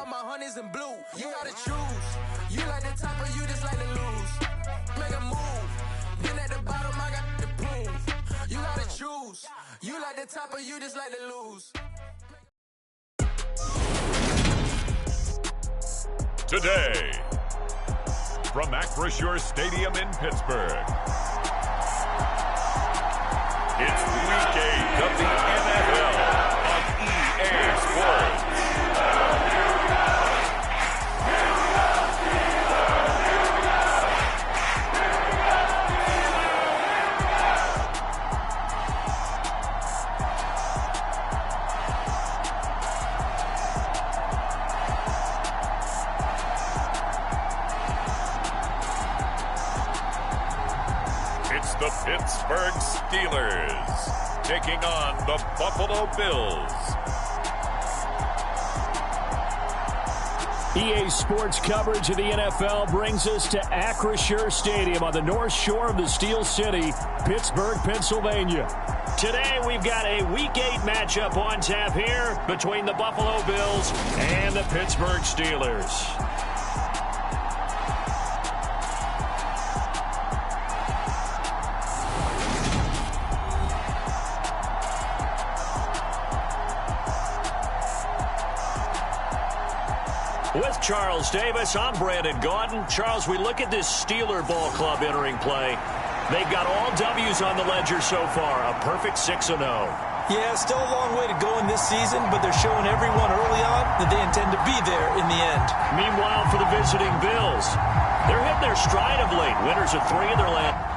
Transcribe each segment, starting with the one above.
all my honeys in blue. You gotta choose. You like the top or you just like to lose. Make a move. Pin at the bottom, I got the proof. You gotta choose. You like the top or you just like to lose. Today, from Acrisure Stadium in Pittsburgh, it's Week 8 of the NFL on EA Sports. It's the Pittsburgh Steelers taking on the Buffalo Bills. EA Sports coverage of the NFL brings us to Acrisure Stadium on the north shore of the Steel City, Pittsburgh, Pennsylvania. Today we've got a Week 8 matchup on tap here between the Buffalo Bills and the Pittsburgh Steelers. With Charles Davis, I'm Brandon Gaudin. Charles, we look at this Steeler ball club entering play. They've got all W's on the ledger so far, a perfect 6-0. Yeah, still a long way to go in this season, but they're showing everyone early on that they intend to be there in the end. Meanwhile, for the visiting Bills, they're hitting their stride of late. Winners of 3 of their last.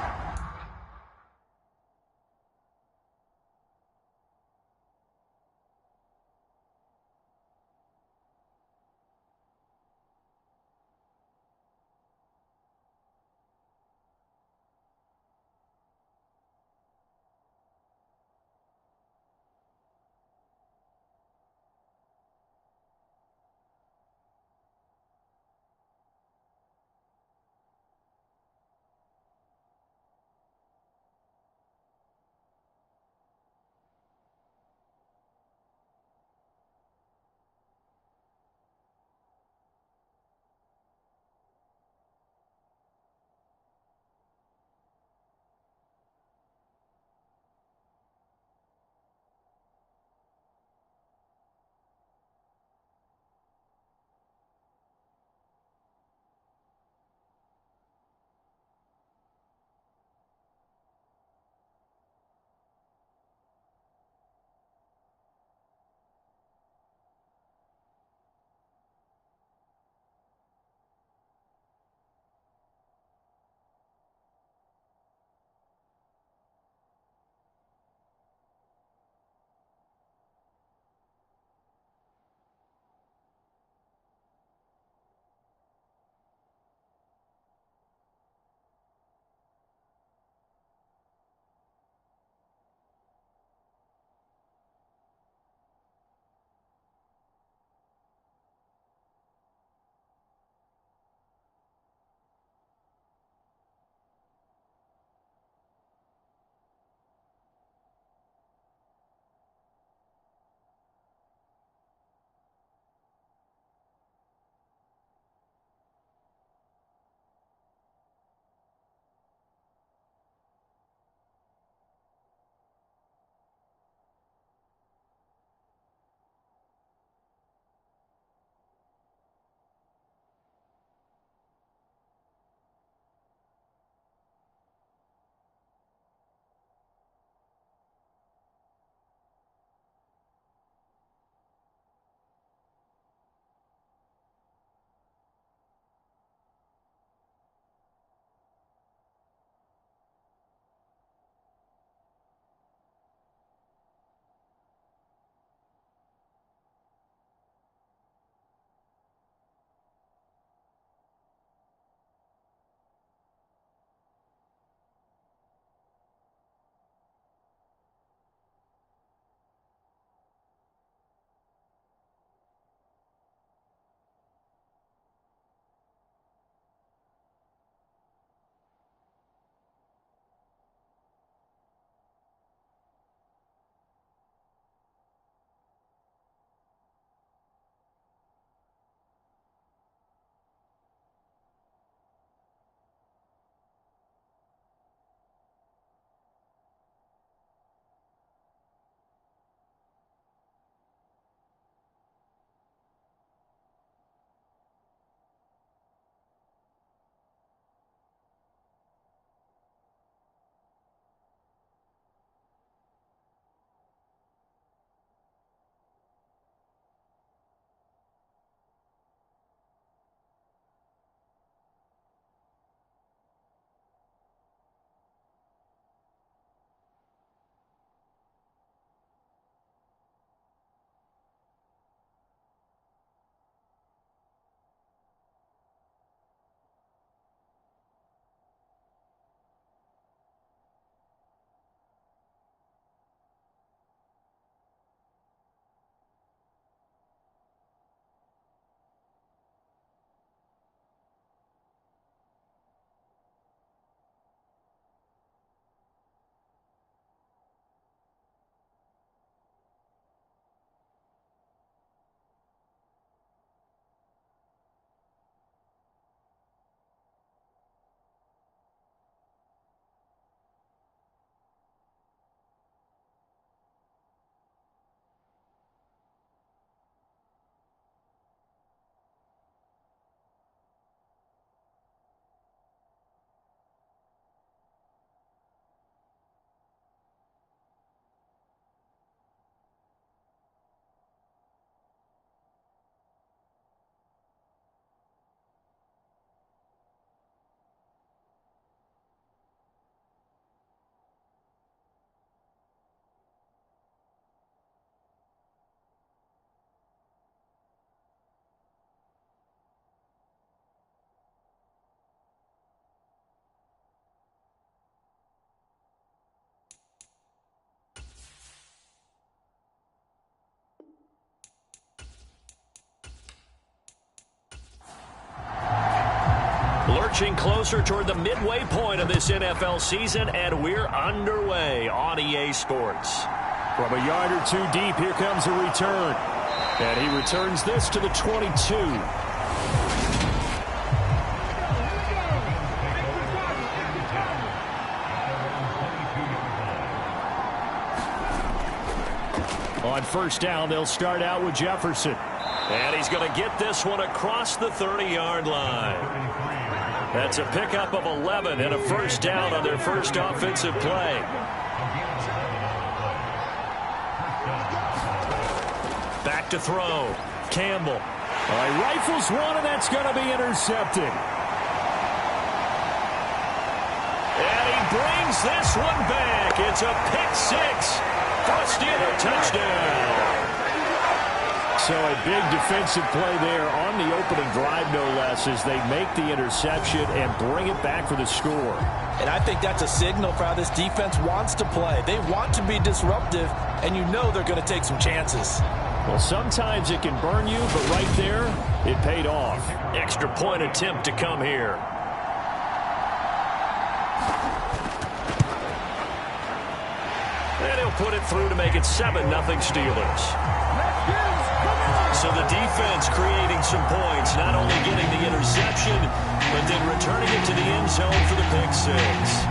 Lurching closer toward the midway point of this NFL season, and we're underway on EA Sports. From a yard or two deep, here comes a return. And he returns this to the 22. On first down, they'll start out with Jefferson. And he's going to get this one across the 30-yard line. That's a pickup of 11 and a first down on their first offensive play. Back to throw. Campbell. He rifles one, and that's going to be intercepted. And he brings this one back. It's a pick six for a Steeler touchdown. So a big defensive play there on the opening drive, no less, as they make the interception and bring it back for the score. And I think that's a signal for how this defense wants to play. They want to be disruptive, and you know they're going to take some chances. Well, sometimes it can burn you, but right there, it paid off. Extra point attempt to come here. And he'll put it through to make it 7-0 Steelers. So the defense creating some points, not only getting the interception, but then returning it to the end zone for the pick six.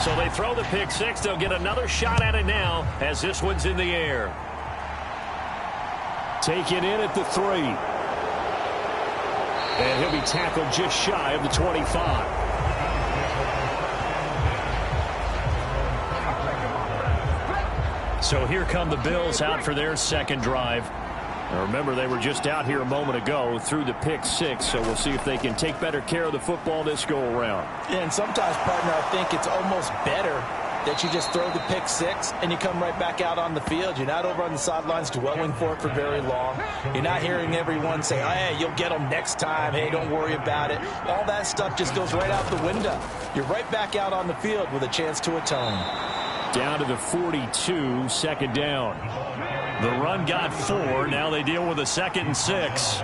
So they throw the pick six. They'll get another shot at it now as this one's in the air. Take it in at the 3. And he'll be tackled just shy of the 25. So here come the Bills out for their second drive. Now remember, they were just out here a moment ago through the pick six, so we'll see if they can take better care of the football this go-around. Yeah, and sometimes, partner, I think it's almost better that you just throw the pick six and you come right back out on the field. You're not over on the sidelines dwelling for it for very long. You're not hearing everyone say, hey, you'll get them next time. Hey, don't worry about it. All that stuff just goes right out the window. You're right back out on the field with a chance to atone. Down to the 42, second down. The run got 4. Now they deal with a 2nd and 6.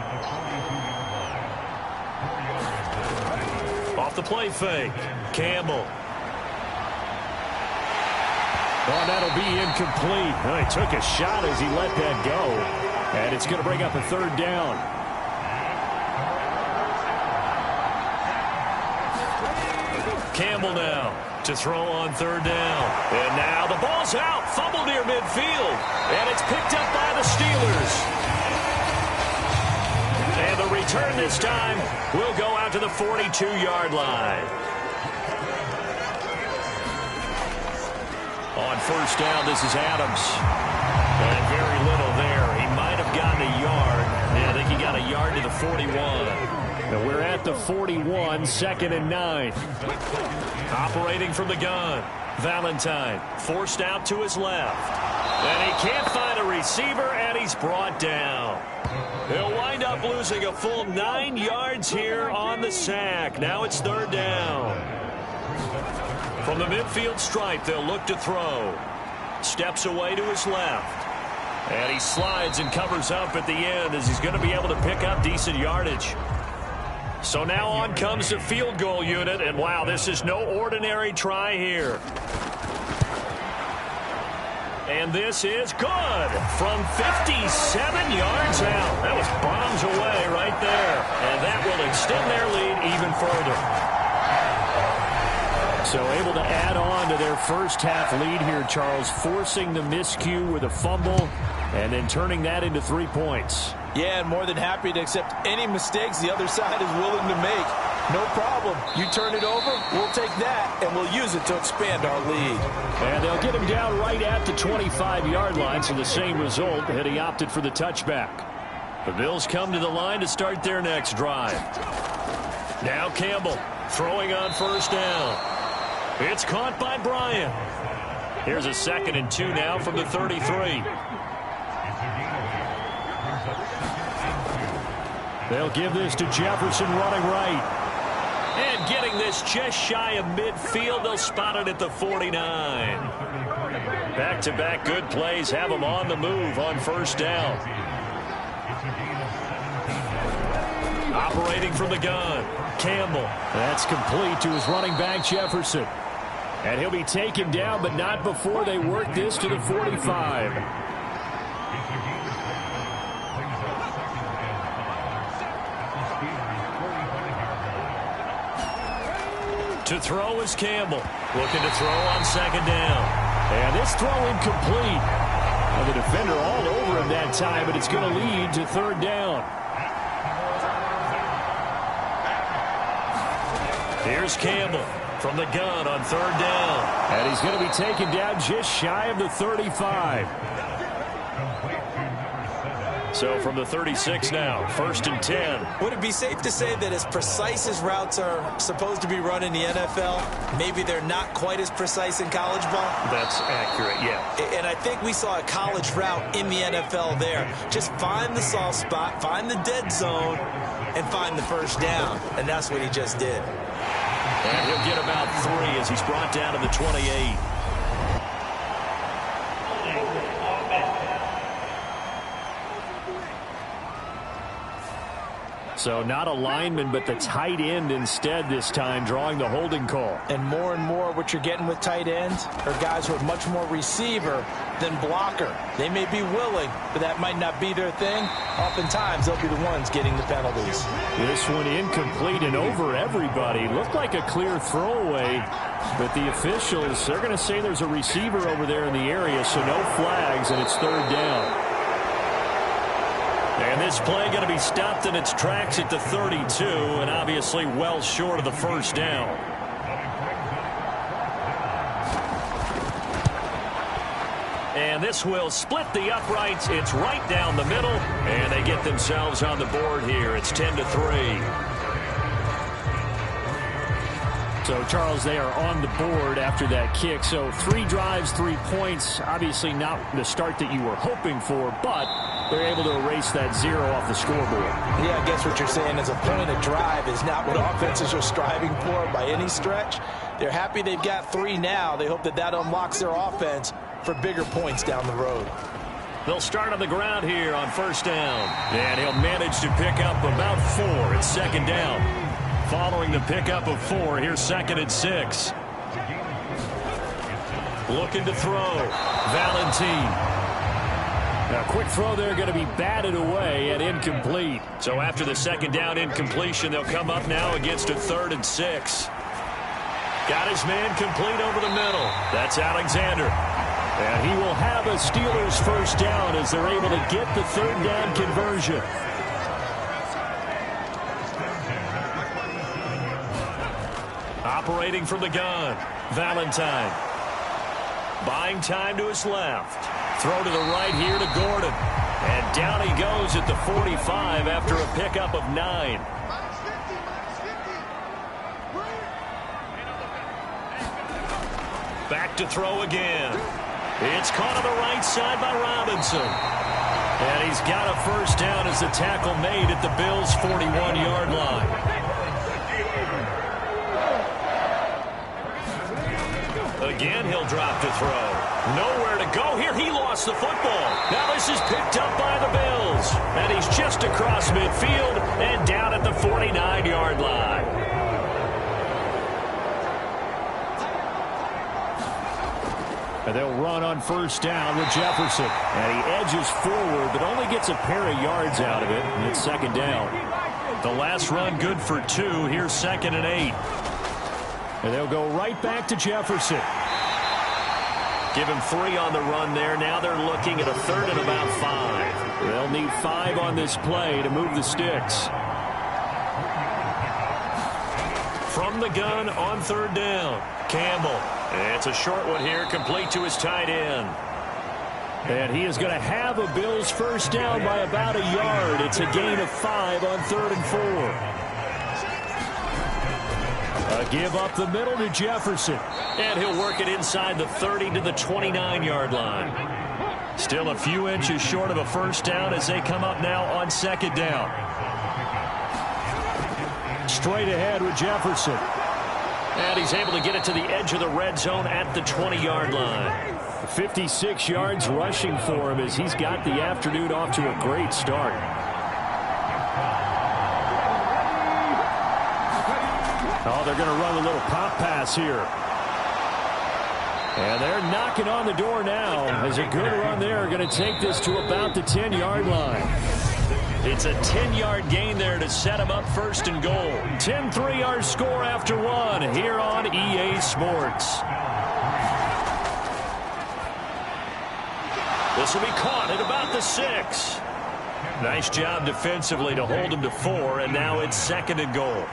Off the play fake. Campbell. Oh, that'll be incomplete. Oh, he took a shot as he let that go. And it's going to bring up a 3rd down. Campbell now to throw on 3rd down. And now the ball's out. Fumble near midfield. And it's picked up by the Steelers. And the return this time will go out to the 42-yard line. On first down, this is Adams. And very little there. He might have gotten a yard. Yeah, I think he got a yard to the 41. And we're at the 41, 2nd and 9. Operating from the gun. Valentine forced out to his left. And he can't find a receiver, and he's brought down. He'll wind up losing a full 9 yards here on the sack. Now it's 3rd down. From the midfield stripe, they'll look to throw. Steps away to his left. And he slides and covers up at the end as he's going to be able to pick up decent yardage. So now on comes the field goal unit, and wow, this is no ordinary try here. And this is good from 57 yards out. That was bombs away right there, and that will extend their lead even further. So able to add on to their first half lead here, Charles, forcing the miscue with a fumble and then turning that into 3 points. Yeah, and more than happy to accept any mistakes the other side is willing to make. No problem. You turn it over, we'll take that, and we'll use it to expand our lead. And they'll get him down right at the 25-yard line, so the same result, had he opted for the touchback. The Bills come to the line to start their next drive. Now Campbell throwing on first down. It's caught by Bryant. Here's a 2nd and 2 now from the 33. They'll give this to Jefferson running right. And getting this just shy of midfield. They'll spot it at the 49. Back-to-back good plays have them on the move on first down. Operating from the gun, Campbell. That's complete to his running back, Jefferson. And he'll be taken down, but not before they work this to the 45. To throw is Campbell. Looking to throw on second down. And this throw incomplete. And the defender all over him that time, but it's going to lead to third down. Here's Campbell from the gun on third down. And he's going to be taken down just shy of the 35. So from the 36 now, 1st and 10. Would it be safe to say that as precise as routes are supposed to be run in the NFL, maybe they're not quite as precise in college ball? That's accurate, yeah. And I think we saw a college route in the NFL there. Just find the soft spot, find the dead zone, and find the first down. And that's what he just did. And he'll get about 3 as he's brought down to the 28. So not a lineman, but the tight end instead this time, drawing the holding call. And more what you're getting with tight ends are guys who are much more receiver than blocker. They may be willing, but that might not be their thing. Oftentimes, they'll be the ones getting the penalties. This one incomplete and over everybody. Looked like a clear throwaway, but the officials, they're going to say there's a receiver over there in the area, so no flags, and it's third down. And this play going to be stopped in its tracks at the 32, and obviously well short of the first down. And this will split the uprights. It's right down the middle, and they get themselves on the board here. It's 10-3. So, Charles, they are on the board after that kick. So 3 drives, 3 points. Obviously not the start that you were hoping for, but they're able to erase that 0 off the scoreboard. Yeah, I guess what you're saying is a point of drive is not what offenses are striving for by any stretch. They're happy they've got 3 now. They hope that that unlocks their offense for bigger points down the road. They'll start on the ground here on first down. And he'll manage to pick up about 4. It's second down. Following the pickup of 4, here's 2nd and 6. Looking to throw. Valentine. Now, quick throw there going to be batted away and incomplete. So after the second down incompletion, they'll come up now against a 3rd and 6. Got his man complete over the middle. That's Alexander. And he will have a Steelers first down as they're able to get the third down conversion. Operating from the gun, Valentine. Buying time to his left. Throw to the right here to Gordon. And down he goes at the 45 after a pickup of 9. Back to throw again. It's caught on the right side by Robinson. And he's got a first down as the tackle made at the Bills' 41-yard line. Again, he'll drop to throw. Nowhere to go here. He lost the football. Now this is picked up by the Bills. And he's just across midfield and down at the 49-yard line. And they'll run on first down with Jefferson. And he edges forward, but only gets a pair of yards out of it. And it's second down. The last run good for 2. Here's 2nd and 8. And they'll go right back to Jefferson. Give him 3 on the run there. Now they're looking at a 3rd and about 5. They'll need 5 on this play to move the sticks. From the gun on third down, Campbell. It's a short one here, complete to his tight end. And he is going to have a Bills first down by about a yard. It's a gain of 5 on 3rd and 4. A give up the middle to Jefferson. And he'll work it inside the 30 to the 29-yard line. Still a few inches short of a first down as they come up now on second down. Straight ahead with Jefferson. And he's able to get it to the edge of the red zone at the 20-yard line. 56 yards rushing for him as he's got the afternoon off to a great start. Oh, they're going to run a little pop pass here. And they're knocking on the door now as a good run there. Going to take this to about the 10-yard line. It's a 10-yard gain there to set him up first and goal. 10-3 our score after one here on EA Sports. This will be caught at about the 6. Nice job defensively to hold him to 4, and now it's second and goal.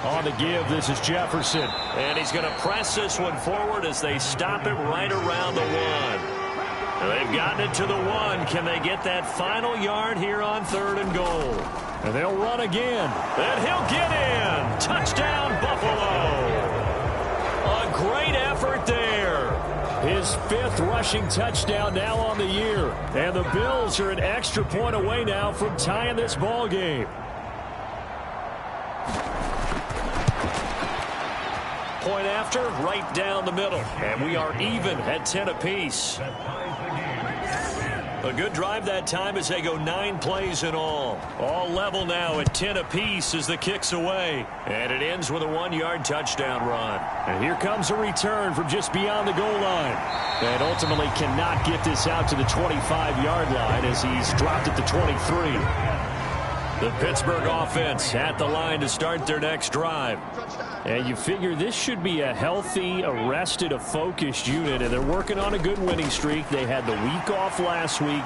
On the give, this is Jefferson. And he's going to press this one forward as they stop it right around the 1. They've gotten it to the 1. Can they get that final yard here on third and goal? And they'll run again. And he'll get in. Touchdown, Buffalo. A great effort there. His 5th rushing touchdown now on the year. And the Bills are an extra point away now from tying this ball game. Point after, right down the middle. And we are even at 10 apiece. A good drive that time as they go 9 plays in all. All level now at 10 apiece as the kick's away. And it ends with a 1-yard touchdown run. And here comes a return from just beyond the goal line. And ultimately cannot get this out to the 25-yard line as he's dropped at the 23. The Pittsburgh offense at the line to start their next drive. And you figure this should be a healthy, arrested, a focused unit, and they're working on a good winning streak. They had the week off last week.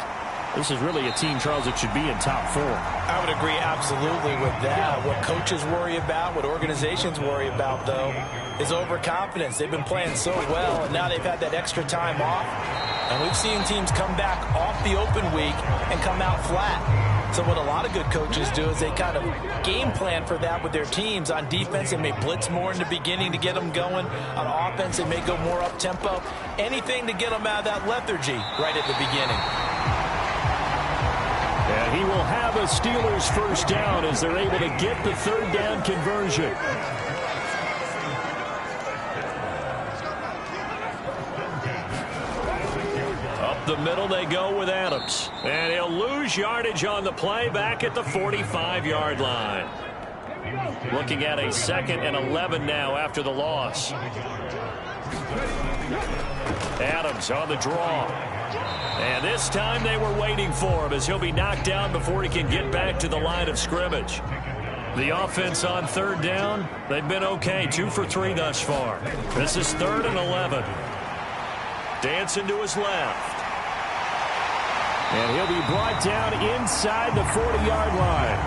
This is really a team, Charles, that should be in top 4. I would agree absolutely with that. What coaches worry about, what organizations worry about, though, is overconfidence. They've been playing so well, and now they've had that extra time off. And we've seen teams come back off the open week and come out flat. So what a lot of good coaches do is they kind of game plan for that with their teams. On defense, they may blitz more in the beginning to get them going. On offense, they may go more up-tempo. Anything to get them out of that lethargy right at the beginning. And he will have a Steelers first down as they're able to get the third down conversion. The middle they go with Adams. And he'll lose yardage on the play back at the 45-yard line. Looking at a 2nd and 11 now after the loss. Adams on the draw. And this time they were waiting for him as he'll be knocked down before he can get back to the line of scrimmage. The offense on third down, they've been okay. 2 for 3 thus far. This is 3rd and 11. Dancing to his left. And he'll be brought down inside the 40-yard line.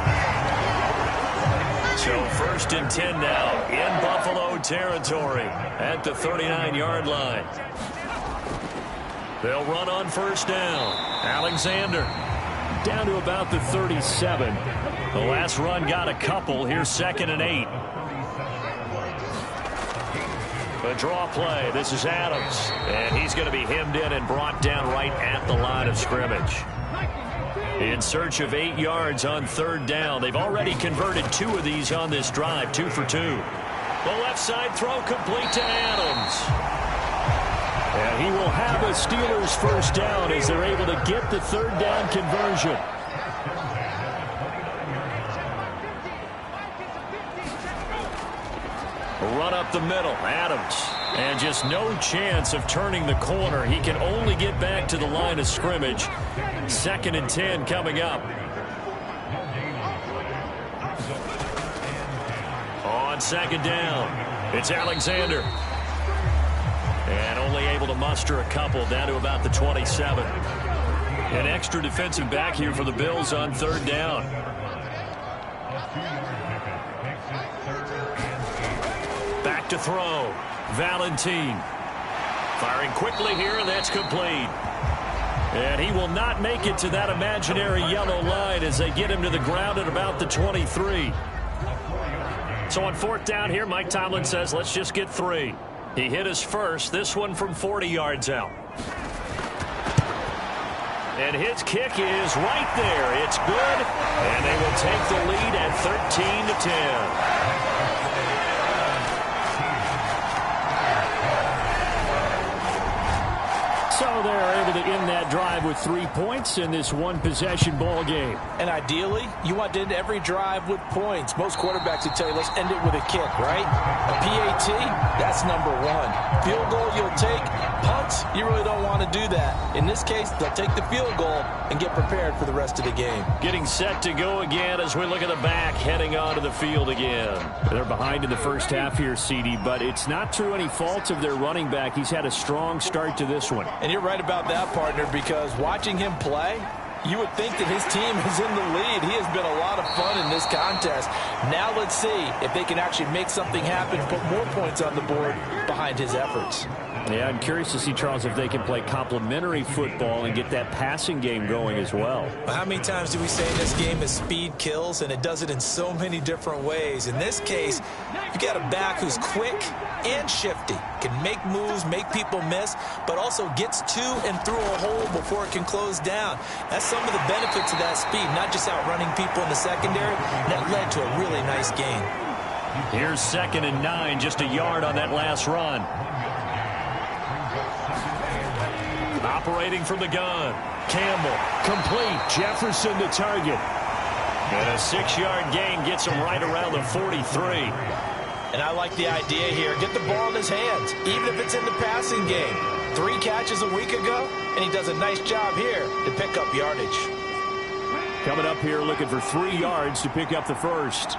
So 1st and 10 now in Buffalo territory at the 39-yard line. They'll run on first down. Alexander down to about the 37. The last run got a couple. Here's 2nd and 8. A draw play. This is Adams. And he's going to be hemmed in and brought down right at the line of scrimmage. In search of 8 yards on third down. They've already converted 2 of these on this drive. 2 for 2. The left side throw complete to Adams. And he will have a Steelers first down as they're able to get the third down conversion. Run up the middle, Adams. And just no chance of turning the corner. He can only get back to the line of scrimmage. 2nd and 10 coming up. On 2nd down, it's Alexander. And only able to muster a couple down to about the 27. An extra defensive back here for the Bills on third down. Back to throw. Valentine. Firing quickly here, and that's complete. And he will not make it to that imaginary yellow line as they get him to the ground at about the 23. So on 4th down here, Mike Tomlin says, let's just get 3. He hit his first, this one from 40 yards out. And his kick is right there. It's good, and they will take the lead at 13-10. So they're able to end that drive with 3 points in this one-possession ball game. And ideally, you want to end every drive with points. Most quarterbacks would tell you, let's end it with a kick, right? A PAT, that's number one. Field goal, you'll take. Punts, you really don't want to do that. In this case, they'll take the field goal and get prepared for the rest of the game. Getting set to go again as we look at the back, heading onto the field again. They're behind in the first half here, CD, but it's not through any fault of their running back. He's had a strong start to this one. And you're right about that, partner, because watching him play, you would think that his team is in the lead. He has been a lot of fun in this contest. Now let's see if they can actually make something happen, put more points on the board behind his efforts. Yeah, I'm curious to see, Charles, if they can play complementary football and get that passing game going as well. How many times do we say in this game is speed kills, and it does it in so many different ways. In this case, you got a back who's quick and shifty, can make moves, make people miss, but also gets to and through a hole before it can close down. That's some of the benefits of that speed, not just outrunning people in the secondary. That led to a really nice gain. Here's 2nd and 9, just a yard on that last run. Operating from the gun. Campbell, complete. Jefferson the target. And a 6-yard gain gets him right around the 43. And I like the idea here. Get the ball in his hands, even if it's in the passing game. 3 catches a week ago, and he does a nice job here to pick up yardage. Coming up here looking for 3 yards to pick up the first.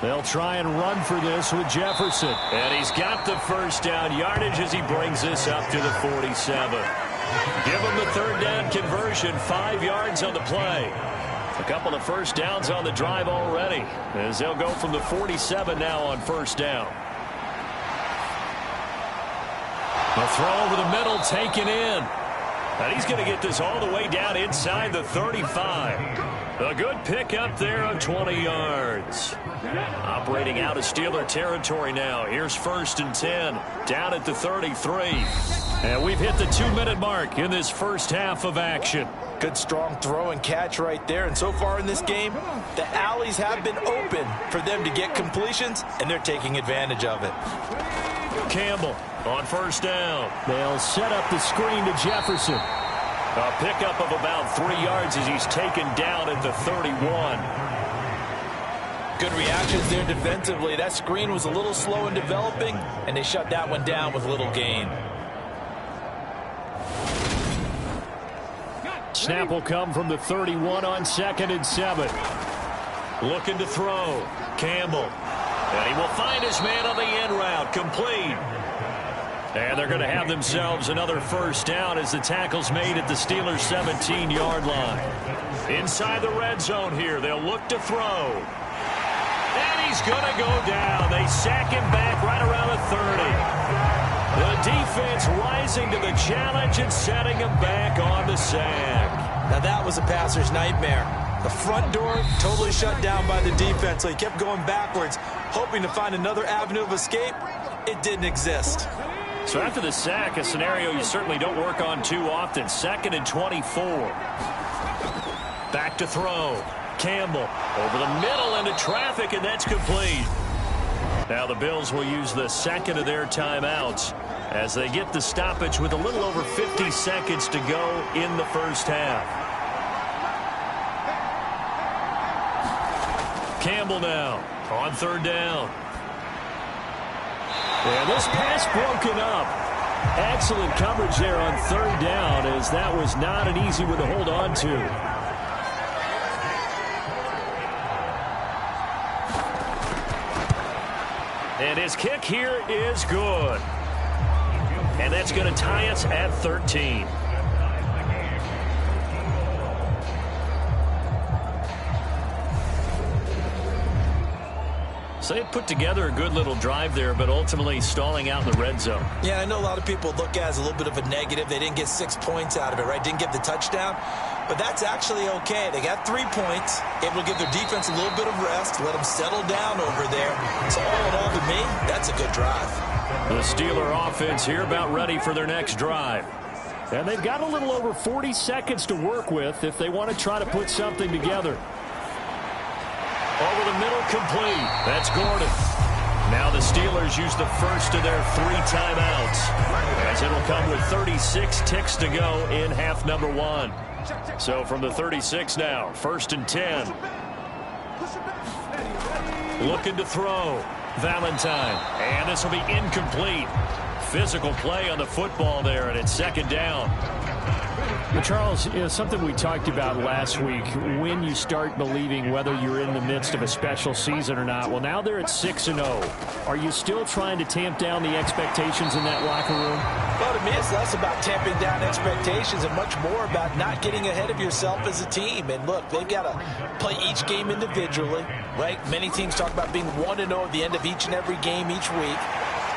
They'll try and run for this with Jefferson. And he's got the first down yardage as he brings this up to the 47. Give him the 3rd down conversion, 5 yards on the play. A couple of first downs on the drive already, as they'll go from the 47 now on 1st down. The throw over the middle taken in. And he's going to get this all the way down inside the 35. A good pickup there of 20 yards. Operating out of Steeler territory now. Here's 1st and 10, down at the 33. And we've hit the 2-minute mark in this first half of action. Good strong throw and catch right there. And so far in this game, the alleys have been open for them to get completions, and they're taking advantage of it. Campbell on 1st down. They'll set up the screen to Jefferson. A pickup of about 3 yards as he's taken down at the 31. Good reactions there defensively. That screen was a little slow in developing, and they shut that one down with little gain. Snap will come from the 31 on 2nd and 7. Looking to throw. Campbell. And he will find his man on the end route. Complete. And they're going to have themselves another first down as the tackle's made at the Steelers' 17-yard line. Inside the red zone here, they'll look to throw. And he's going to go down. They sack him back right around the 30. The defense rising to the challenge and setting him back on the sack. Now that was a passer's nightmare. The front door totally shut down by the defense, so he kept going backwards, hoping to find another avenue of escape. It didn't exist. So after the sack, a scenario you certainly don't work on too often. 2nd and 24. Back to throw. Campbell over the middle into traffic, and that's complete. Now the Bills will use the 2nd of their timeouts as they get the stoppage with a little over 50 seconds to go in the first half. Campbell now on 3rd down. And this pass broken up. Excellent coverage there on 3rd down, as that was not an easy one to hold on to. And his kick here is good. And that's going to tie us at 13. So they put together a good little drive there, but ultimately stalling out in the red zone. Yeah, I know a lot of people look at it as a little bit of a negative. They didn't get 6 points out of it, right? Didn't get the touchdown. But that's actually okay. They got 3 points, able to give their defense a little bit of rest, let them settle down over there. So all in all, to me, that's a good drive. The Steeler offense here about ready for their next drive. And they've got a little over 40 seconds to work with if they want to try to put something together. Over the middle, complete. That's Gordon. Now the Steelers use the first of their 3 timeouts, as it'll come with 36 ticks to go in half number 1. So from the 36 now, 1st and 10. Looking to throw. Valentine. And this will be incomplete. Physical play on the football there, and it's 2nd down. But Charles, something we talked about last week, when you start believing whether you're in the midst of a special season or not. Well, now they're at 6-0. Are you still trying to tamp down the expectations in that locker room? Well, to me, it's less about tamping down expectations and much more about not getting ahead of yourself as a team. And look, they've got to play each game individually, right? Many teams talk about being 1-0 at the end of each and every game each week.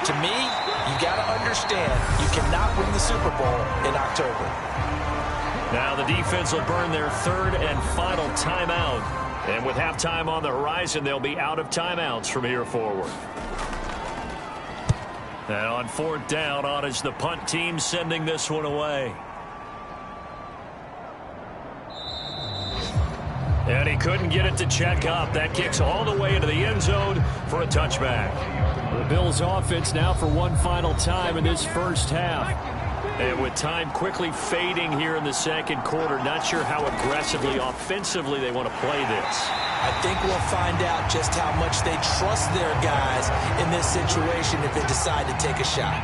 To me, you got to understand you cannot win the Super Bowl in October. Now the defense will burn their 3rd and final timeout. And with halftime on the horizon, they'll be out of timeouts from here forward. And on 4th down, on is the punt team sending this one away. And he couldn't get it to check up. That kicks all the way into the end zone for a touchback. The Bills offense now for one final time in this first half. And with time quickly fading here in the 2nd quarter, not sure how aggressively, offensively they want to play this. I think we'll find out just how much they trust their guys in this situation if they decide to take a shot.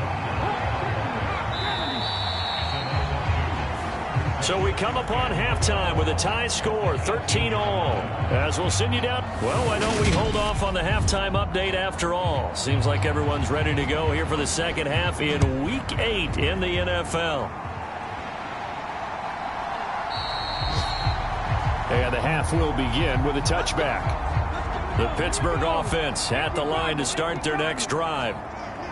So we come upon halftime with a tie score, 13-all. As we'll send you down. Well, why don't we hold off on the halftime update after all? Seems like everyone's ready to go here for the 2nd half in Week 8 in the NFL. And the half will begin with a touchback. The Pittsburgh offense at the line to start their next drive.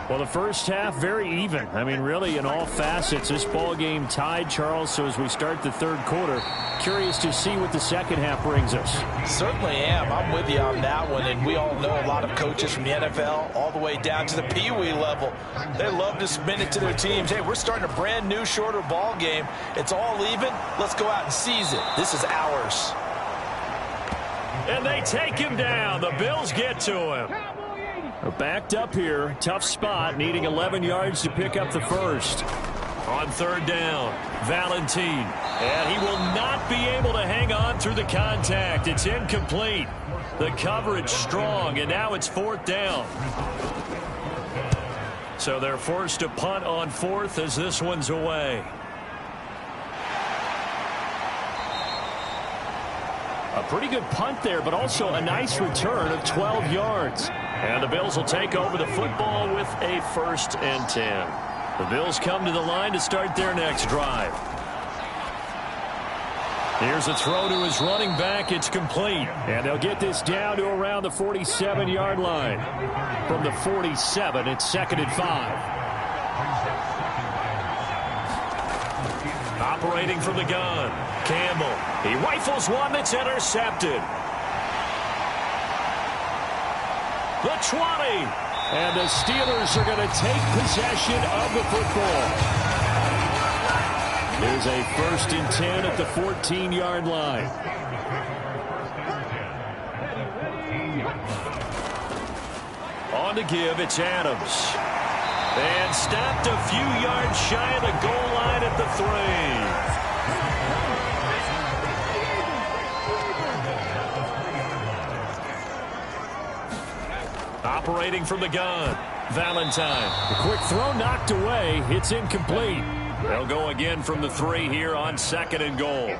Well, the first half, very even. I mean, really, in all facets, this ball game tied, Charles. So as we start the 3rd quarter, curious to see what the 2nd half brings us. Certainly am. I'm with you on that one. And we all know a lot of coaches from the NFL all the way down to the Pee Wee level. They love to spin it to their teams. Hey, we're starting a brand new, shorter ball game. It's all even. Let's go out and seize it. This is ours. And they take him down. The Bills get to him. Backed up here. Tough spot. Needing 11 yards to pick up the first. On 3rd down, Valentine. And he will not be able to hang on through the contact. It's incomplete. The coverage strong, and now it's 4th down. So they're forced to punt on 4th as this one's away. A pretty good punt there, but also a nice return of 12 yards. And the Bills will take over the football with a 1st and 10. The Bills come to the line to start their next drive. Here's a throw to his running back. It's complete. And they'll get this down to around the 47-yard line. From the 47, it's 2nd and 5. Operating from the gun, Campbell. He rifles one that's intercepted. The 20. And the Steelers are going to take possession of the football. There's a 1st and 10 at the 14-yard line. On to give, it's Adams. And stopped a few yards shy of the goal line at the 3. Operating from the gun, Valentine. The quick throw knocked away. It's incomplete. They'll go again from the 3 here on 2nd and goal.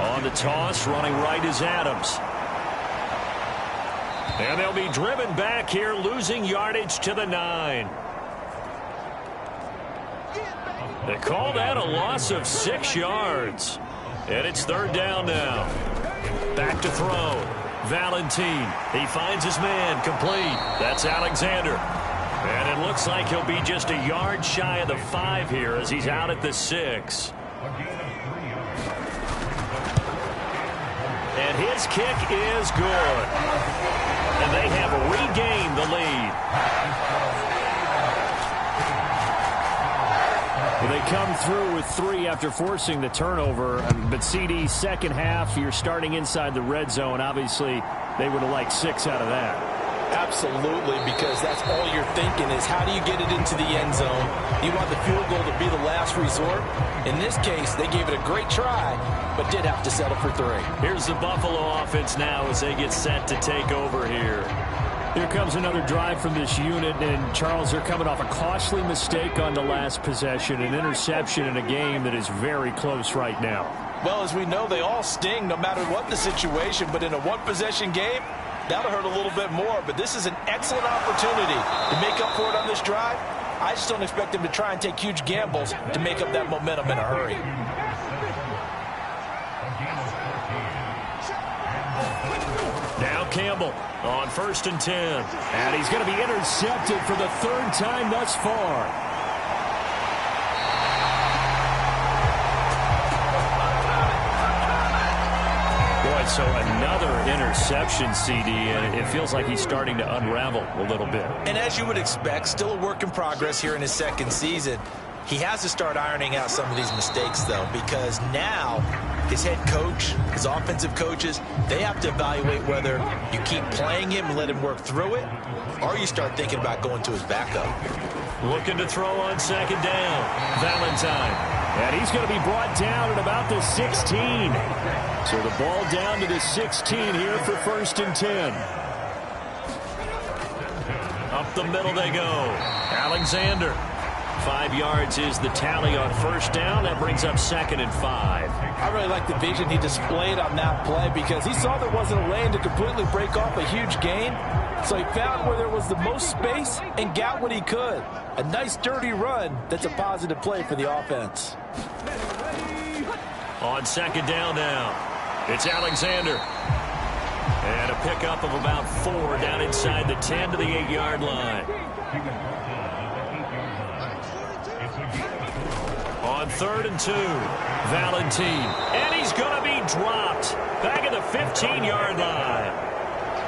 On the toss, running right is Adams. And they'll be driven back here, losing yardage to the 9. They call that a loss of 6 yards. And it's 3rd down now. Back to throw. Valentine. He finds his man. Complete. That's Alexander. And it looks like he'll be just a yard shy of the 5 here as he's out at the 6. And his kick is good. And they have regained the lead. Well, they come through with 3 after forcing the turnover. But CD, 2nd half, you're starting inside the red zone. Obviously, they would have liked 6 out of that. Absolutely, because that's all you're thinking is how do you get it into the end zone? You want the field goal to be the last resort. In this case, they gave it a great try, but did have to settle for 3. Here's the Buffalo offense now as they get set to take over here. Here comes another drive from this unit, and Charles, they're coming off a costly mistake on the last possession, an interception in a game that is very close right now. Well, as we know, they all sting no matter what the situation, but in a one-possession game, that'll hurt a little bit more, but this is an excellent opportunity to make up for it on this drive. I just don't expect them to try and take huge gambles to make up that momentum in a hurry. Now Campbell on 1st and 10. And he's going to be intercepted for the 3rd time thus far. So another interception, CD, and it feels like he's starting to unravel a little bit. And as you would expect, still a work in progress here in his 2nd season. He has to start ironing out some of these mistakes, though, because now his head coach, his offensive coaches, they have to evaluate whether you keep playing him and let him work through it, or you start thinking about going to his backup. Looking to throw on 2nd down. Valentine. And he's going to be brought down at about the 16. So the ball down to the 16 here for 1st and 10. Up the middle they go. Alexander. 5 yards is the tally on 1st down. That brings up 2nd and 5. I really like the vision he displayed on that play because he saw there wasn't a lane to completely break off a huge gain. So he found where there was the most space and got what he could. A nice, dirty run that's a positive play for the offense. On 2nd down now, it's Alexander. And a pickup of about 4 down inside the 10 to the 8-yard line. On 3rd and 2, Valentine. And he's going to be dropped back at the 15-yard line.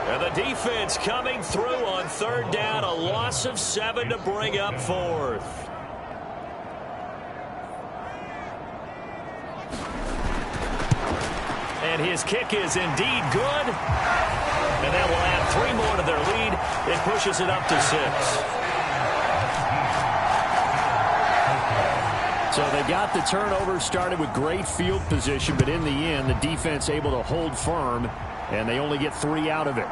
And the defense coming through on 3rd down, a loss of 7 to bring up 4th. And his kick is indeed good. And that will add 3 more to their lead. It pushes it up to 6. So they got the turnover, started with great field position, but in the end, the defense able to hold firm, and they only get 3 out of it.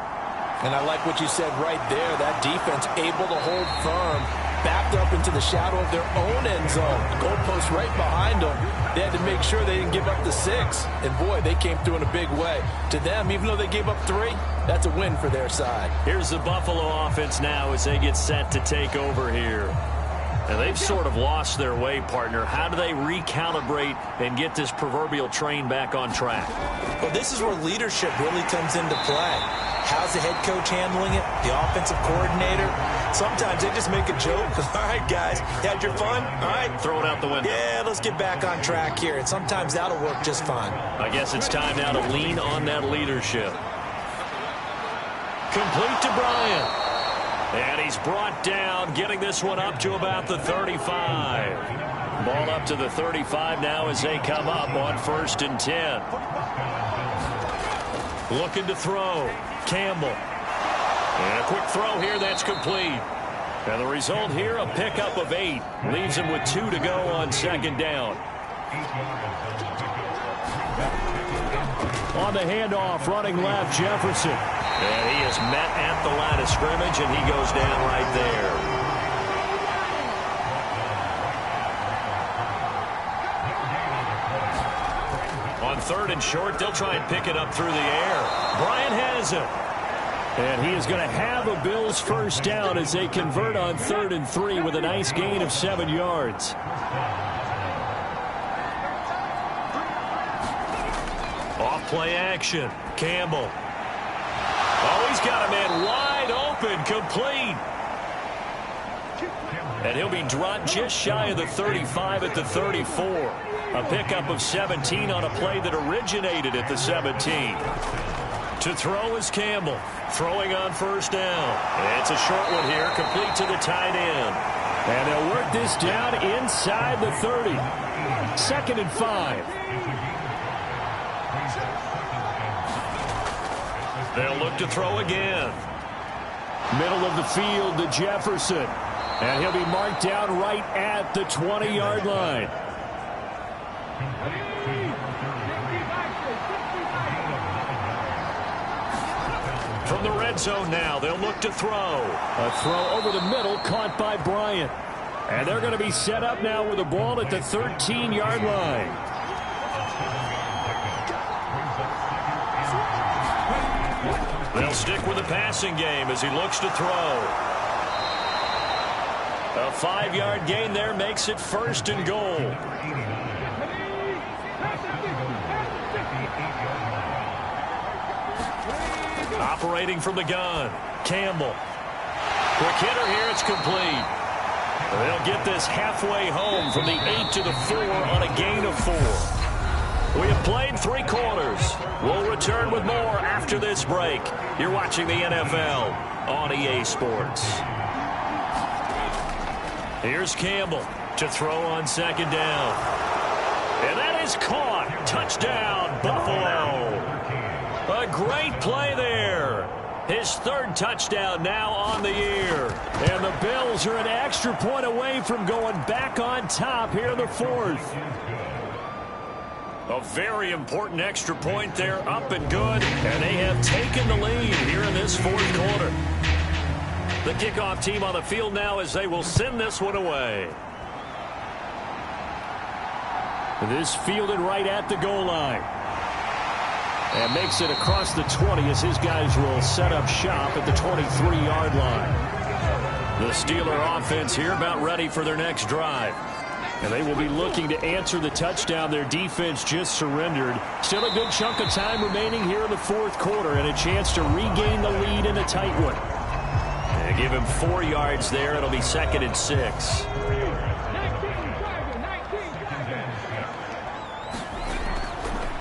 And I like what you said right there. That defense able to hold firm, backed up into the shadow of their own end zone. Goalpost right behind them. They had to make sure they didn't give up the 6. And, boy, they came through in a big way. To them, even though they gave up 3, that's a win for their side. Here's the Buffalo offense now as they get set to take over here. And they've sort of lost their way, partner. How do they recalibrate and get this proverbial train back on track? Well, this is where leadership really comes into play. How's the head coach handling it? The offensive coordinator? Sometimes they just make a joke. All right, guys, had your fun? All right. Throw it out the window. Yeah, let's get back on track here. And sometimes that'll work just fine. I guess it's time now to lean on that leadership. Complete to Bryant. And he's brought down, getting this one up to about the 35. Ball up to the 35 now as they come up on 1st and 10. Looking to throw. Campbell. And a quick throw here that's complete. And the result here, a pickup of 8. Leaves him with 2 to go on 2nd down. On the handoff, running left, Jefferson. And he is met at the line of scrimmage, and he goes down right there. On 3rd and short, they'll try and pick it up through the air. Bryant has it. And he is going to have a Bills 1st down as they convert on 3rd and 3 with a nice gain of 7 yards. Off play action. Campbell. Oh, he's got a man wide open, complete. And he'll be dropped just shy of the 35 at the 34. A pickup of 17 on a play that originated at the 17. To throw is Campbell. Throwing on 1st down. It's a short one here, complete to the tight end. And they'll work this down inside the 30. 2nd and 5. They'll look to throw again. Middle of the field to Jefferson. And he'll be marked down right at the 20-yard line. From the red zone now, they'll look to throw. A throw over the middle, caught by Bryant. And they're going to be set up now with the ball at the 13-yard line. They'll stick with the passing game as he looks to throw. A 5-yard gain there makes it 1st and goal. Operating from the gun, Campbell. Quick hitter here, it's complete. They'll get this halfway home from the 8 to the 4 on a gain of 4. We have played 3 quarters. We'll return with more after this break. You're watching the NFL on EA Sports. Here's Campbell to throw on 2nd down. And that is caught. Touchdown, Buffalo. A great play there. His 3rd touchdown now on the year. And the Bills are an extra point away from going back on top here in the 4th. A very important extra point there, up and good. And they have taken the lead here in this 4th quarter. The kickoff team on the field now as they will send this one away. This fielded right at the goal line. And makes it across the 20 as his guys will set up shop at the 23-yard line. The Steeler offense here about ready for their next drive. And they will be looking to answer the touchdown their defense just surrendered. Still a good chunk of time remaining here in the 4th quarter and a chance to regain the lead in a tight one. And give him 4 yards there. It'll be 2nd and 6.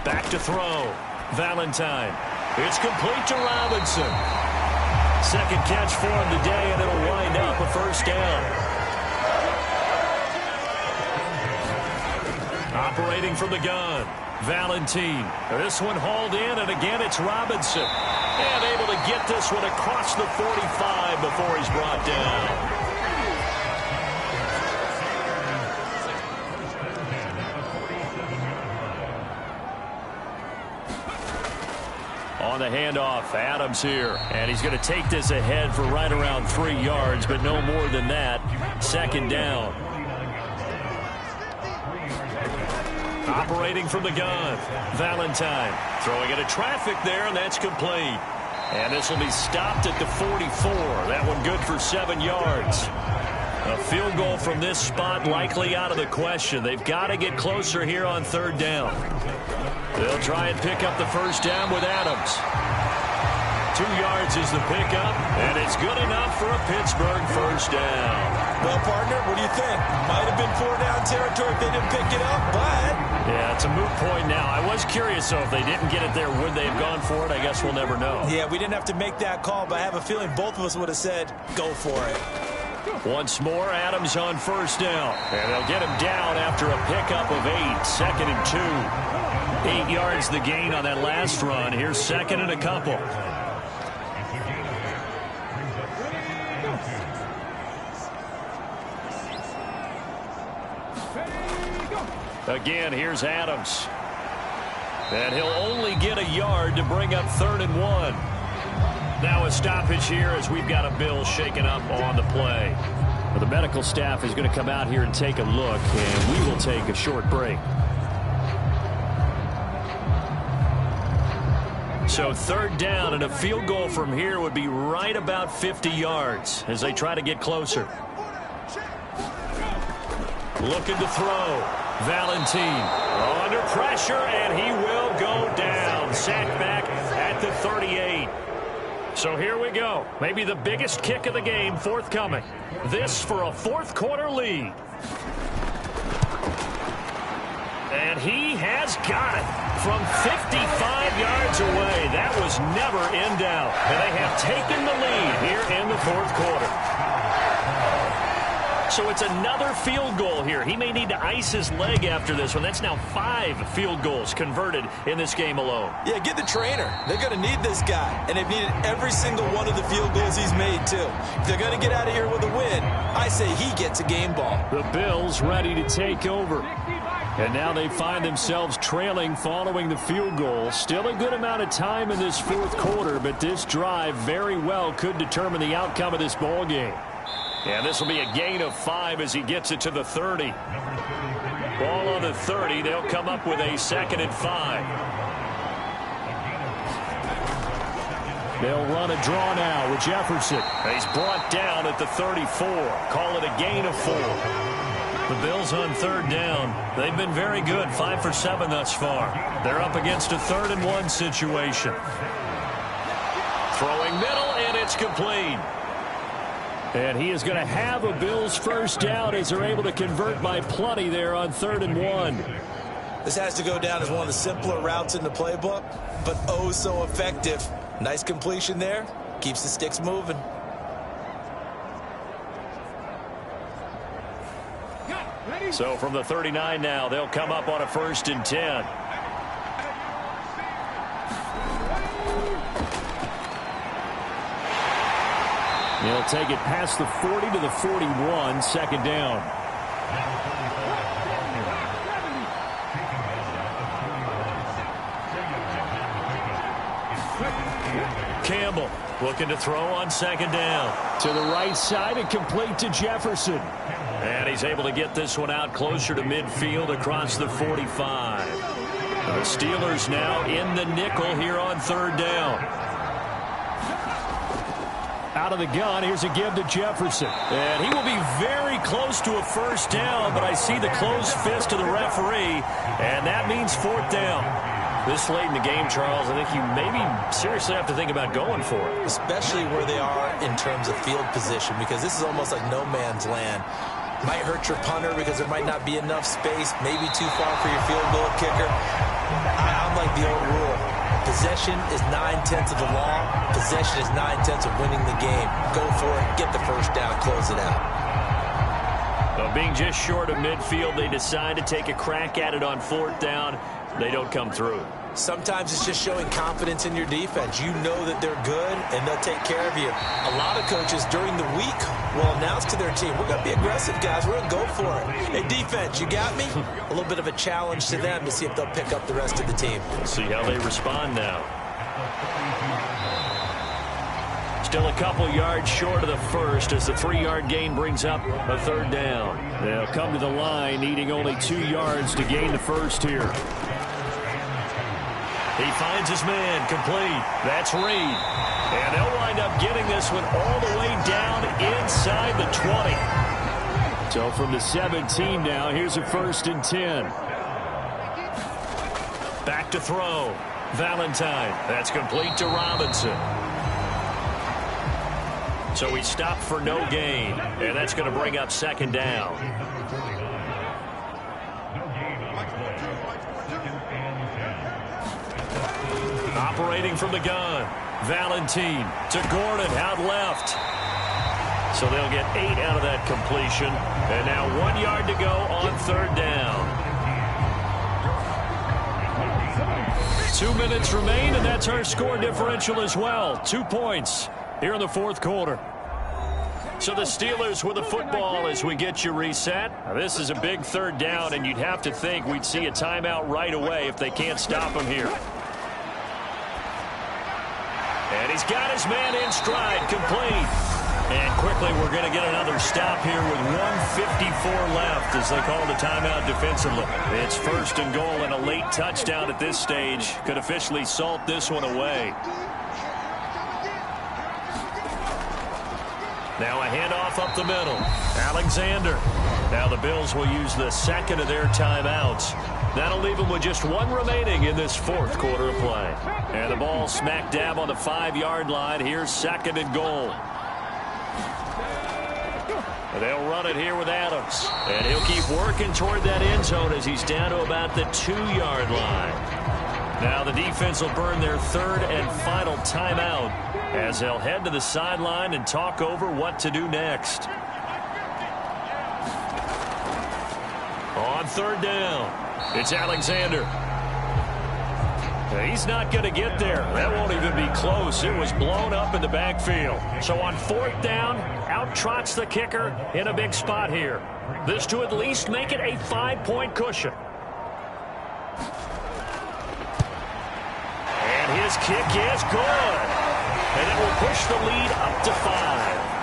Back to throw. Valentine. It's complete to Robinson. 2nd catch for him today, and it'll wind up a 1st down. Operating from the gun, Valentine. This one hauled in, and again it's Robinson. And able to get this one across the 45 before he's brought down. On the handoff, Adams here. And he's going to take this ahead for right around 3 yards, but no more than that. 2nd down. Operating from the gun, Valentine. Throwing into traffic there, and that's complete. And this will be stopped at the 44. That one good for 7 yards. A field goal from this spot likely out of the question. They've got to get closer here on 3rd down. They'll try and pick up the 1st down with Adams. 2 yards is the pickup, and it's good enough for a Pittsburgh 1st down. Well, partner, what do you think? Might have been 4-down territory if they didn't pick it up, but... Yeah, it's a moot point now. I was curious, though, if they didn't get it there, would they have gone for it? I guess we'll never know. Yeah, we didn't have to make that call, but I have a feeling both of us would have said, go for it. Once more, Adams on 1st down. And they'll get him down after a pickup of 8. 2nd and 2. 8 yards the gain on that last run. Here's 2nd and a couple. Again, here's Adams. And he'll only get a yard to bring up 3rd and 1. Now a stoppage here as we've got a Bill shaken up on the play. Well, the medical staff is going to come out here and take a look, and we will take a short break. So 3rd down, and a field goal from here would be right about 50 yards as they try to get closer. Looking to throw. Valentine under pressure, and he will go down. Sacked back at the 38. So here we go. Maybe the biggest kick of the game forthcoming. This for a 4th quarter lead. And he has got it from 55 yards away. That was never in doubt. And they have taken the lead here in the 4th quarter. So it's another field goal here. He may need to ice his leg after this one. That's now 5 field goals converted in this game alone. Yeah, get the trainer. They're going to need this guy. And they've needed every single one of the field goals he's made, too. If they're going to get out of here with a win, I say he gets a game ball. The Bills ready to take over. And now they find themselves trailing following the field goal. Still a good amount of time in this fourth quarter, but this drive very well could determine the outcome of this ball game. And this will be a gain of 5 as he gets it to the 30. Ball on the 30. They'll come up with a 2nd and 5. They'll run a draw now with Jefferson. He's brought down at the 34. Call it a gain of 4. The Bills on 3rd down. They've been very good, 5 for 7 thus far. They're up against a 3rd and 1 situation. Throwing middle, and it's complete. And he is going to have a Bills first down as they're able to convert by plenty there on 3rd and 1. This has to go down as one of the simpler routes in the playbook, but oh so effective. Nice completion there. Keeps the sticks moving. So from the 39 now, they'll come up on a 1st and 10. He'll take it past the 40 to the 41, 2nd down. Campbell looking to throw on 2nd down. To the right side and complete to Jefferson. And he's able to get this one out closer to midfield across the 45. The Steelers now in the nickel here on 3rd down. Out of the gun, here's a give to Jefferson. And he will be very close to a first down, but I see the closed fist of the referee, and that means 4th down. This late in the game, Charles, I think you maybe seriously have to think about going for it. Especially where they are in terms of field position, because this is almost like no man's land. Might hurt your punter because there might not be enough space, maybe too far for your field goal kicker. I'm like the old rule. Possession is 9/10 of the law. Possession is 9/10 of winning the game. Go for it. Get the first down. Close it out. Well, being just short of midfield, they decide to take a crack at it on 4th down. They don't come through. Sometimes it's just showing confidence in your defense. You know that they're good, and they'll take care of you. A lot of coaches during the week will announce to their team, we're going to be aggressive, guys. We're going to go for it. Hey, defense, you got me? A little bit of a challenge to them to see if they'll pick up the rest of the team. See how they respond now. Still a couple yards short of the first as the 3-yard gain brings up a 3rd down. They'll come to the line needing only 2 yards to gain the first here. He finds his man complete. That's Reed. And they'll wind up getting this one all the way down inside the 20. So from the 17 now, here's a 1st and 10. Back to throw. Valentine. That's complete to Robinson. So he stopped for no gain. And that's going to bring up 2nd down. Operating from the gun. Valentine to Gordon out left. So they'll get 8 out of that completion. And now 1 yard to go on 3rd down. 2 minutes remain, and that's our score differential as well. 2 points here in the 4th quarter. So the Steelers with the football as we get you reset. Now this is a big 3rd down, and you'd have to think we'd see a timeout right away if they can't stop him here. And he's got his man in stride, complete. And quickly we're going to get another stop here with 1:54 left as they call the timeout defensively. It's 1st and goal, and a late touchdown at this stage could officially salt this one away. Now a handoff up the middle. Alexander. Now the Bills will use the 2nd of their timeouts. That'll leave them with just 1 remaining in this 4th quarter of play. And the ball smack dab on the 5-yard line. Here's 2nd and goal. And they'll run it here with Adams. And he'll keep working toward that end zone as he's down to about the 2-yard line. Now the defense will burn their 3rd and final timeout as they'll head to the sideline and talk over what to do next. On third down, it's Alexander. He's not going to get there. That won't even be close. It was blown up in the backfield. So on fourth down, out trots the kicker in a big spot here. This to at least make it a 5-point cushion. And his kick is good. And it will push the lead up to 5.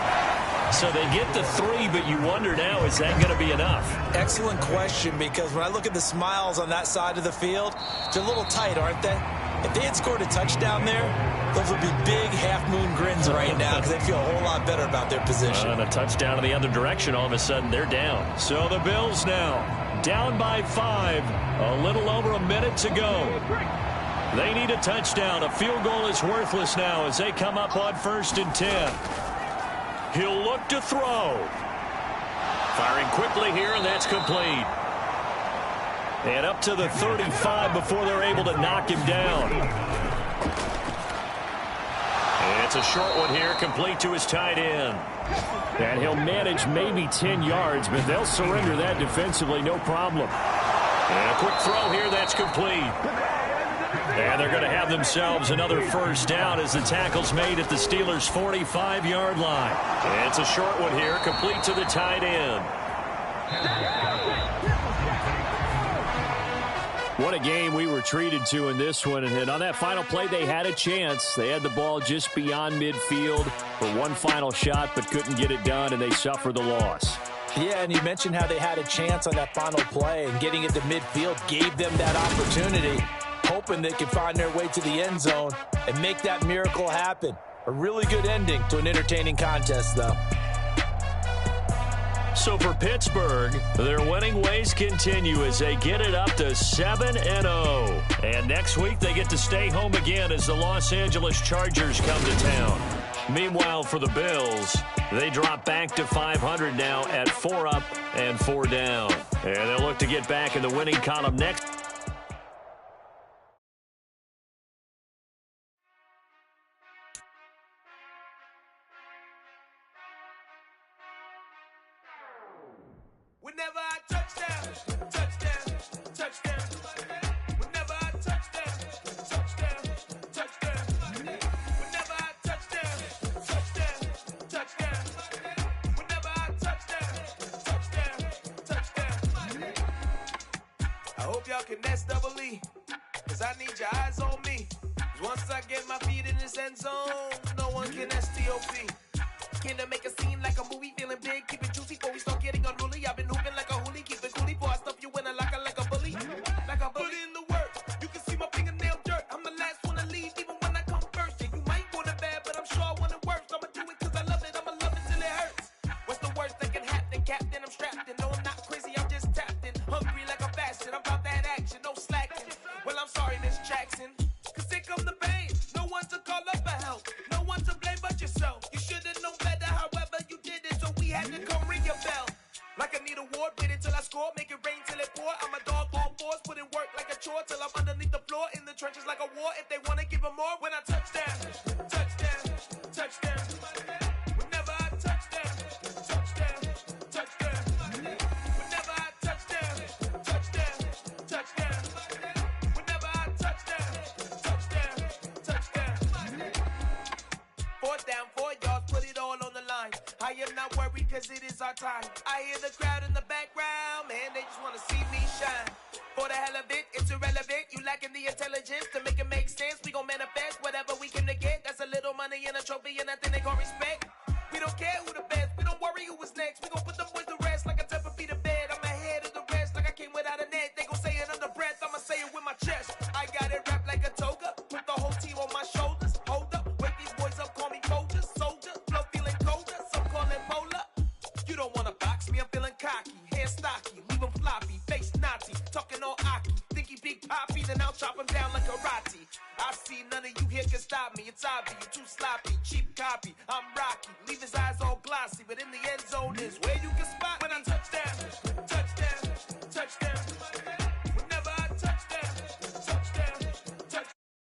So they get to 3, but you wonder now, is that going to be enough? Excellent question, because when I look at the smiles on that side of the field, they're a little tight, aren't they? If they had scored a touchdown there, those would be big half-moon grins right now because they feel a whole lot better about their position. And a touchdown in the other direction, all of a sudden they're down. So the Bills now down by 5, a little over a minute to go. They need a touchdown. A field goal is worthless now as they come up on 1st and 10. He'll look to throw. Firing quickly here, and that's complete. And up to the 35 before they're able to knock him down. And it's a short one here, complete to his tight end. And he'll manage maybe 10 yards, but they'll surrender that defensively, no problem. And a quick throw here, that's complete. And they're going to have themselves another first down as the tackle's made at the Steelers' 45-yard line. And it's a short one here, complete to the tight end. What a game we were treated to in this one. And on that final play, they had a chance. They had the ball just beyond midfield for one final shot, but couldn't get it done, and they suffered the loss. Yeah, and you mentioned how they had a chance on that final play, and getting it to midfield gave them that opportunity, hoping they could find their way to the end zone and make that miracle happen. A really good ending to an entertaining contest, though. So for Pittsburgh, their winning ways continue as they get it up to 7-0. And next week, they get to stay home again as the Los Angeles Chargers come to town. Meanwhile, for the Bills, they drop back to 500 now at 4 up and 4 down. And they'll look to get back in the winning column next. Whenever I touchdown, touchdown, touchdown. Whenever I touchdown, touchdown, touchdown. Whenever I touchdown, touchdown, touchdown. Whenever I touchdown, touchdown, touchdown. I hope y'all can S-double-E, cause I need your eyes on me. Once I get my feet in this end zone, no one can S-T-O-P. Can I make a scene like a movie, feeling big, keep it juicy before we start getting unruly. I've been hooping like a hoolie, keep it coolie before I stuff you in a locker like a bully. Like a bully. Put in the work, you can see my fingernail dirt. I'm the last one to leave, even when I come first. Yeah, you might want it bad, but I'm sure I want it worse. I'ma do it cause I love it, I'ma love it till it hurts. What's the worst that can happen, Captain? I'm strapped in, no I'm not crazy, I'm just tapped in. Hungry like a bastard, I'm about that action, no slacking. Well, I'm sorry, Miss Jackson, cause here come the pain. No one to call up for help, no one to blame but yourself. You should've known better, however you did it, so we had to come ring your bell. Like I need a ward, wait until I score, make it rain till it pour. I'm a dog on fours, put in work like a chore till I'm underneath the floor, in the trenches like a war. If they wanna give them more, when I touchdown, touchdown, touchdown. Whenever I touchdown, touchdown, touchdown. Whenever I touchdown, touchdown, touchdown. Whenever I touchdown, touchdown, touchdown. 4th down, 4 yards, put it all on the line. I am not worried cause it is our time. I hear the crowd in the background, man, they just wanna see me shine. For the hell of it, it's irrelevant. You lacking the intelligence to make it make sense. We gon' manifest whatever we came to get. That's a little money and a trophy and nothing they gon' respect. We don't care who the best, we don't worry who was next. We gon' put them boys to rest like a temper feet of bed. I'm ahead of the rest like I came without a net. They gon' say it under breath, I'ma say it with my chest. I got it wrapped like a toga, put the whole team on my shoulders. Hold up, wake these boys up, call me Folger, soldier. Flow feeling colder, some call it polar. You don't wanna box me, I'm feeling cocky. Hair stocky, leave him floppy, face naughty. Talking all aki, think he big poppy, then I'll chop him down like karate. I see none of you here can stop me. It's obvious, you too sloppy, cheap copy. I'm Rocky, leave his eyes all glossy, but in the end zone is where you can spot when I touchdown, touchdown, touchdown.